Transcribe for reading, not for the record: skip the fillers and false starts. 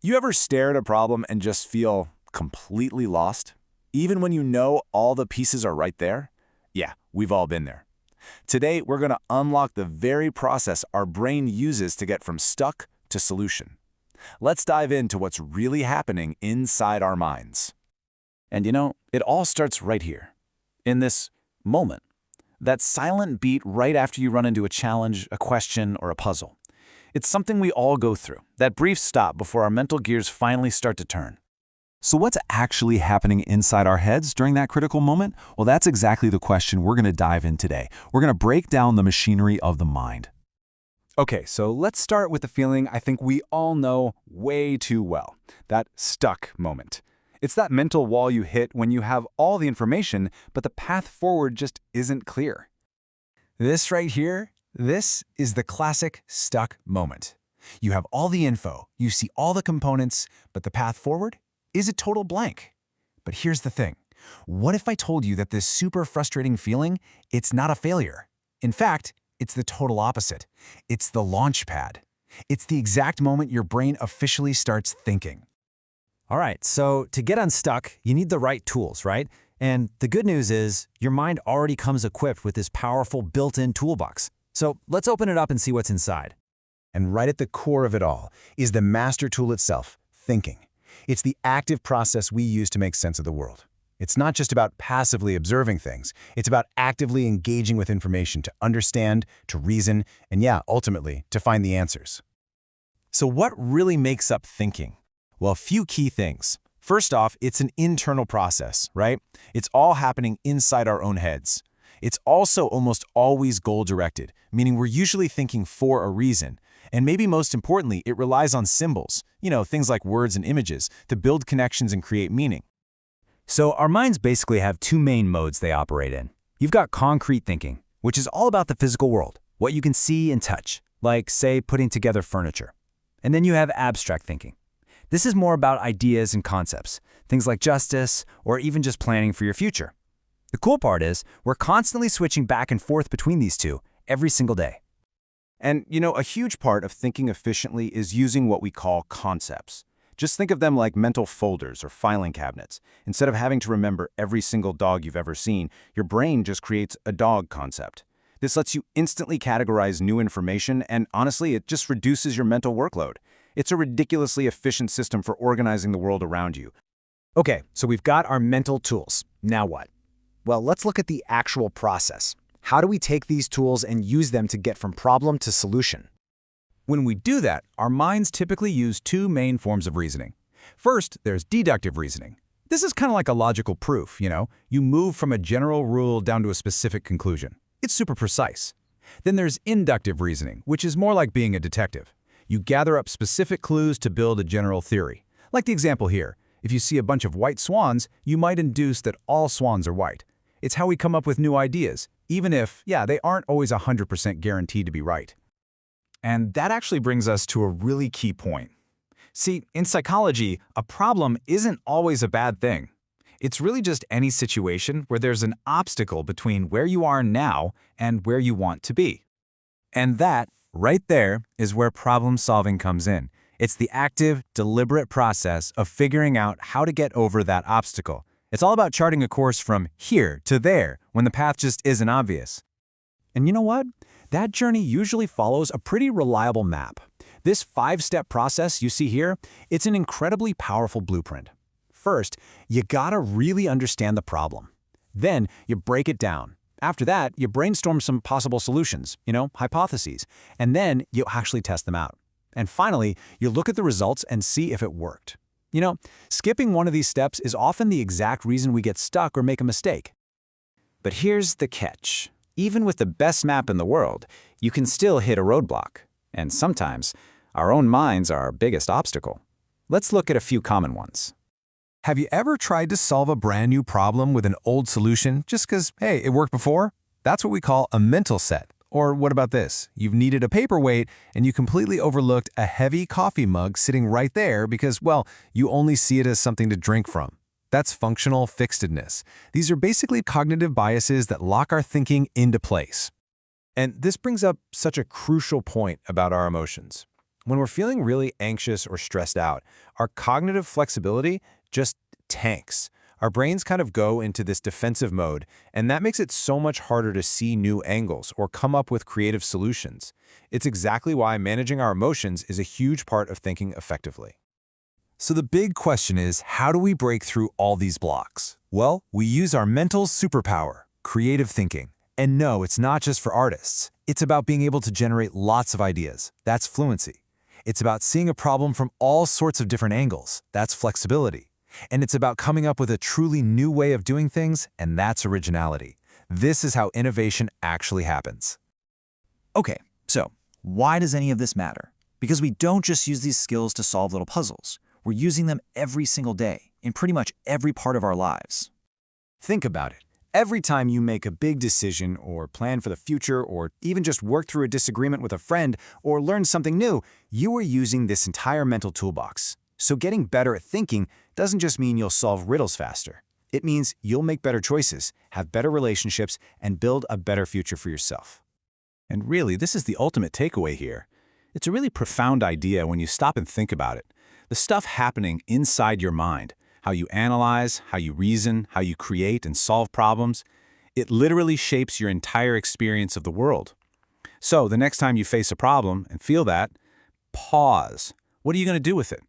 You ever stare at a problem and just feel completely lost? Even when you know all the pieces are right there? Yeah, we've all been there. Today, we're going to unlock the very process our brain uses to get from stuck to solution. Let's dive into what's really happening inside our minds. And it all starts right here, in this moment. That silent beat right after you run into a challenge, a question, or a puzzle. It's something we all go through, that brief stop before our mental gears finally start to turn. So what's actually happening inside our heads during that critical moment? Well, that's exactly the question we're going to dive in today. We're going to break down the machinery of the mind. Okay, so let's start with the feeling I think we all know way too well, that stuck moment. It's that mental wall you hit when you have all the information, but the path forward just isn't clear. This right here, this is the classic stuck moment. You have all the info, you see all the components, but the path forward is a total blank. But here's the thing. What if I told you that this super frustrating feeling, it's not a failure? In fact, it's the total opposite. It's the launch pad. It's the exact moment your brain officially starts thinking. All right, so to get unstuck, you need the right tools, right? And the good news is your mind already comes equipped with this powerful built-in toolbox. So let's open it up and see what's inside. And right at the core of it all is the master tool itself, thinking. It's the active process we use to make sense of the world. It's not just about passively observing things. It's about actively engaging with information to understand, to reason, and ultimately, to find the answers. So what really makes up thinking? Well, a few key things. First off, it's an internal process, right? It's all happening inside our own heads. It's also almost always goal-directed, meaning we're usually thinking for a reason. And maybe most importantly, it relies on symbols, things like words and images, to build connections and create meaning. So our minds basically have two main modes they operate in. You've got concrete thinking, which is all about the physical world, what you can see and touch, like, say, putting together furniture. And then you have abstract thinking. This is more about ideas and concepts, things like justice or even just planning for your future. The cool part is we're constantly switching back and forth between these two every single day. And a huge part of thinking efficiently is using what we call concepts. Just think of them like mental folders or filing cabinets. Instead of having to remember every single dog you've ever seen, your brain just creates a dog concept. This lets you instantly categorize new information, and honestly, it just reduces your mental workload. It's a ridiculously efficient system for organizing the world around you. Okay, so we've got our mental tools. Now what? Well, let's look at the actual process. How do we take these tools and use them to get from problem to solution? When we do that, our minds typically use two main forms of reasoning. First, there's deductive reasoning. This is kind of like a logical proof, You move from a general rule down to a specific conclusion. It's super precise. Then there's inductive reasoning, which is more like being a detective. You gather up specific clues to build a general theory. Like the example here, if you see a bunch of white swans, you might induce that all swans are white. It's how we come up with new ideas, even if, they aren't always 100% guaranteed to be right. And that actually brings us to a really key point. See, in psychology, a problem isn't always a bad thing. It's really just any situation where there's an obstacle between where you are now and where you want to be. And that, right there, is where problem solving comes in. It's the active, deliberate process of figuring out how to get over that obstacle. It's all about charting a course from here to there when the path just isn't obvious. And you know what? That journey usually follows a pretty reliable map. This 5-step process you see here, it's an incredibly powerful blueprint. First, you gotta really understand the problem. Then, you break it down. After that, you brainstorm some possible solutions, hypotheses, and then you actually test them out. And finally, you look at the results and see if it worked. Skipping one of these steps is often the exact reason we get stuck or make a mistake. But here's the catch. Even with the best map in the world, you can still hit a roadblock. And sometimes, our own minds are our biggest obstacle. Let's look at a few common ones. Have you ever tried to solve a brand new problem with an old solution just because, hey, it worked before? That's what we call a mental set. Or what about this? You've needed a paperweight and you completely overlooked a heavy coffee mug sitting right there because, you only see it as something to drink from. That's functional fixedness. These are basically cognitive biases that lock our thinking into place. And this brings up such a crucial point about our emotions. When we're feeling really anxious or stressed out, our cognitive flexibility just tanks. Our brains kind of go into this defensive mode, and that makes it so much harder to see new angles or come up with creative solutions. It's exactly why managing our emotions is a huge part of thinking effectively. So the big question is, how do we break through all these blocks? Well, we use our mental superpower, creative thinking. And no, it's not just for artists. It's about being able to generate lots of ideas. That's fluency. It's about seeing a problem from all sorts of different angles. That's flexibility. And it's about coming up with a truly new way of doing things, and that's originality. This is how innovation actually happens. Okay, so why does any of this matter? Because we don't just use these skills to solve little puzzles. We're using them every single day, in pretty much every part of our lives. Think about it. Every time you make a big decision or plan for the future or even just work through a disagreement with a friend or learn something new, you are using this entire mental toolbox. So getting better at thinking doesn't just mean you'll solve riddles faster. It means you'll make better choices, have better relationships, and build a better future for yourself. And really, this is the ultimate takeaway here. It's a really profound idea when you stop and think about it. The stuff happening inside your mind, how you analyze, how you reason, how you create and solve problems, it literally shapes your entire experience of the world. So the next time you face a problem and feel that, pause. What are you going to do with it?